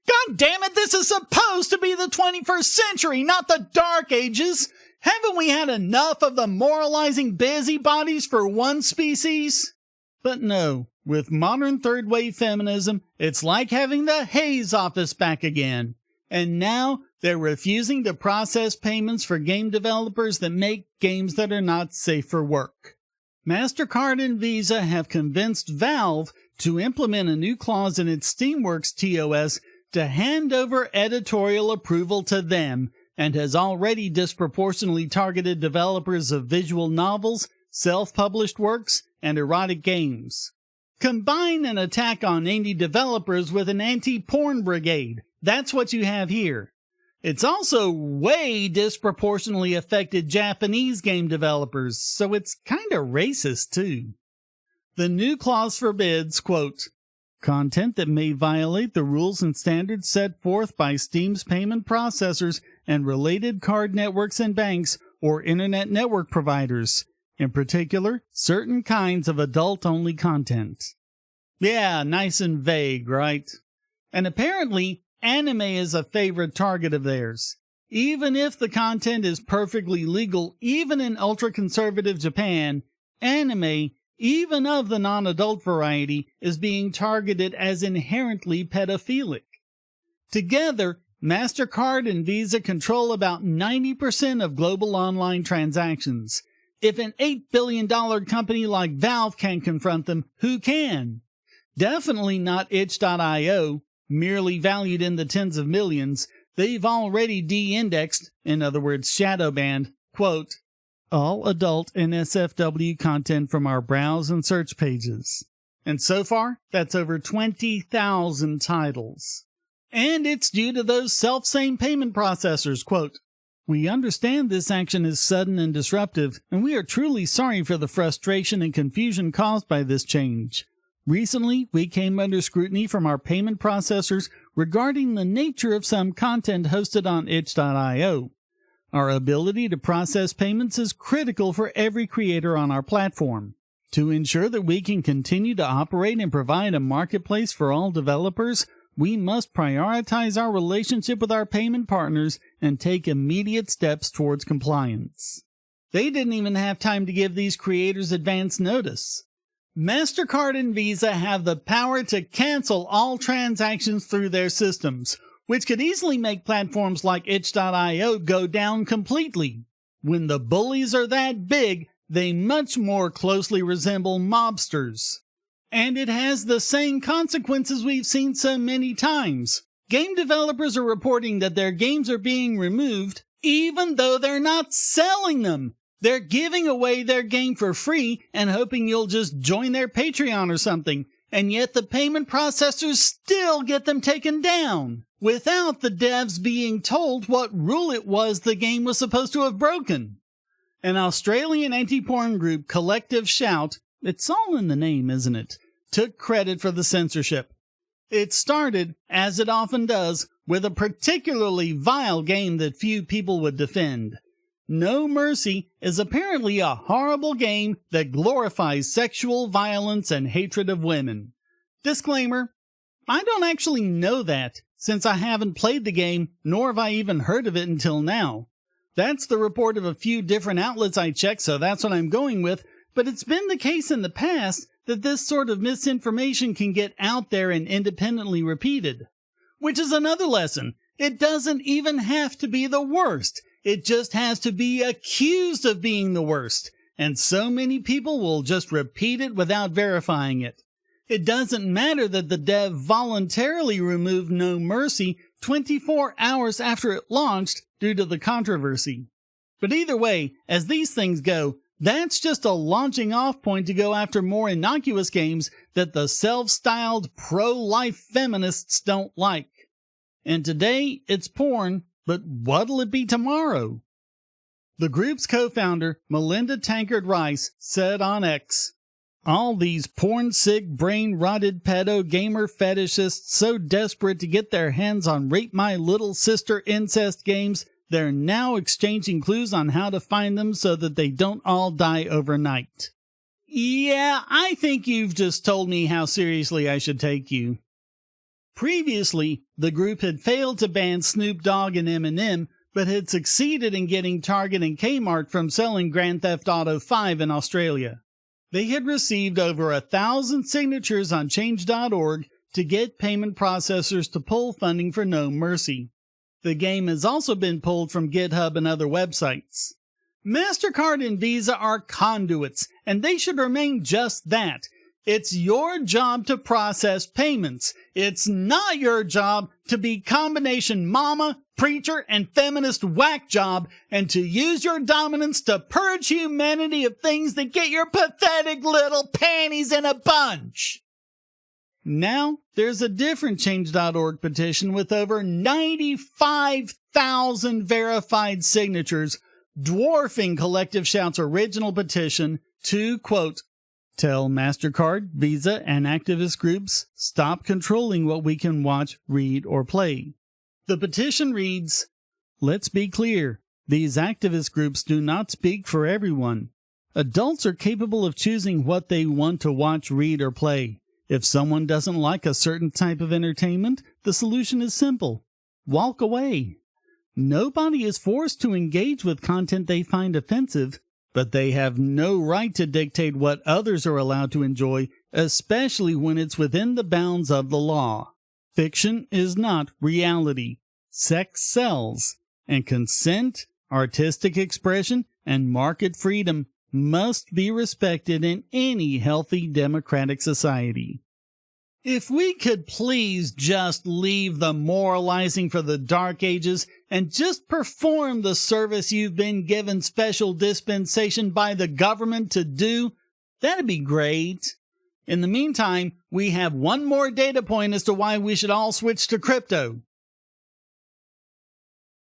God damn it, this is supposed to be the 21st century, not the Dark Ages! Haven't we had enough of the moralizing busybodies for one species? But no, with modern third-wave feminism, it's like having the Hayes office back again. And now, they're refusing to process payments for game developers that make games that are not safe for work. Mastercard and Visa have convinced Valve to implement a new clause in its Steamworks TOS to hand over editorial approval to them, and has already disproportionately targeted developers of visual novels, self-published works, and erotic games. Combine an attack on indie developers with an anti-porn brigade. That's what you have here. It's also way disproportionately affected Japanese game developers, so it's kinda racist too. The new clause forbids, quote, content that may violate the rules and standards set forth by Steam's payment processors and related card networks and banks or internet network providers, in particular, certain kinds of adult-only content. Yeah, nice and vague, right? And apparently, anime is a favorite target of theirs. Even if the content is perfectly legal, even in ultra-conservative Japan, anime, even of the non-adult variety, is being targeted as inherently pedophilic. Together, Mastercard and Visa control about 90% of global online transactions. If an $8 billion company like Valve can confront them, who can? Definitely not itch.io, merely valued in the tens of millions. They've already de-indexed, in other words shadow banned, quote, all adult NSFW content from our browse and search pages. And so far, that's over 20,000 titles. And it's due to those self-same payment processors, quote, we understand this action is sudden and disruptive, and we are truly sorry for the frustration and confusion caused by this change. Recently, we came under scrutiny from our payment processors regarding the nature of some content hosted on itch.io. Our ability to process payments is critical for every creator on our platform. To ensure that we can continue to operate and provide a marketplace for all developers, we must prioritize our relationship with our payment partners and take immediate steps towards compliance. They didn't even have time to give these creators advance notice. Mastercard and Visa have the power to cancel all transactions through their systems, which could easily make platforms like itch.io go down completely. When the bullies are that big, they much more closely resemble mobsters. And it has the same consequences we've seen so many times. Game developers are reporting that their games are being removed even though they're not selling them. They're giving away their game for free and hoping you'll just join their Patreon or something, and yet the payment processors still get them taken down, without the devs being told what rule it was the game was supposed to have broken. An Australian anti-porn group, Collective Shout, it's all in the name, isn't it, took credit for the censorship. It started, as it often does, with a particularly vile game that few people would defend. No Mercy is apparently a horrible game that glorifies sexual violence and hatred of women. Disclaimer, I don't actually know that, since I haven't played the game, nor have I even heard of it until now. That's the report of a few different outlets I checked, so that's what I'm going with, but it's been the case in the past that this sort of misinformation can get out there and independently repeated. Which is another lesson. It doesn't even have to be the worst. It just has to be accused of being the worst, and so many people will just repeat it without verifying it. It doesn't matter that the dev voluntarily removed No Mercy 24 hours after it launched due to the controversy. But either way, as these things go, that's just a launching off point to go after more innocuous games that the self-styled pro-life feminists don't like. And today, it's porn. But what'll it be tomorrow? The group's co-founder, Melinda Tankard Rice, said on X, all these porn-sick, brain-rotted pedo gamer fetishists so desperate to get their hands on Rape My Little Sister incest games, they're now exchanging clues on how to find them so that they don't all die overnight. Yeah, I think you've just told me how seriously I should take you. Previously, the group had failed to ban Snoop Dogg and Eminem, but had succeeded in getting Target and Kmart from selling Grand Theft Auto 5 in Australia. They had received over 1,000 signatures on Change.org to get payment processors to pull funding for No Mercy. The game has also been pulled from GitHub and other websites. Mastercard and Visa are conduits, and they should remain just that. It's your job to process payments. It's not your job to be combination mama, preacher, and feminist whack job, and to use your dominance to purge humanity of things that get your pathetic little panties in a bunch. Now, there's a different Change.org petition with over 95,000 verified signatures, dwarfing Collective Shout's original petition to, quote, tell Mastercard, Visa, and activist groups stop controlling what we can watch, read, or play. The petition reads, let's be clear, these activist groups do not speak for everyone. Adults are capable of choosing what they want to watch, read, or play. If someone doesn't like a certain type of entertainment, the solution is simple. Walk away. Nobody is forced to engage with content they find offensive, but they have no right to dictate what others are allowed to enjoy, especially when it's within the bounds of the law. Fiction is not reality. Sex sells, and consent, artistic expression, and market freedom must be respected in any healthy democratic society. If we could please just leave the moralizing for the Dark Ages and just perform the service you've been given special dispensation by the government to do, that'd be great. In the meantime, we have one more data point as to why we should all switch to crypto.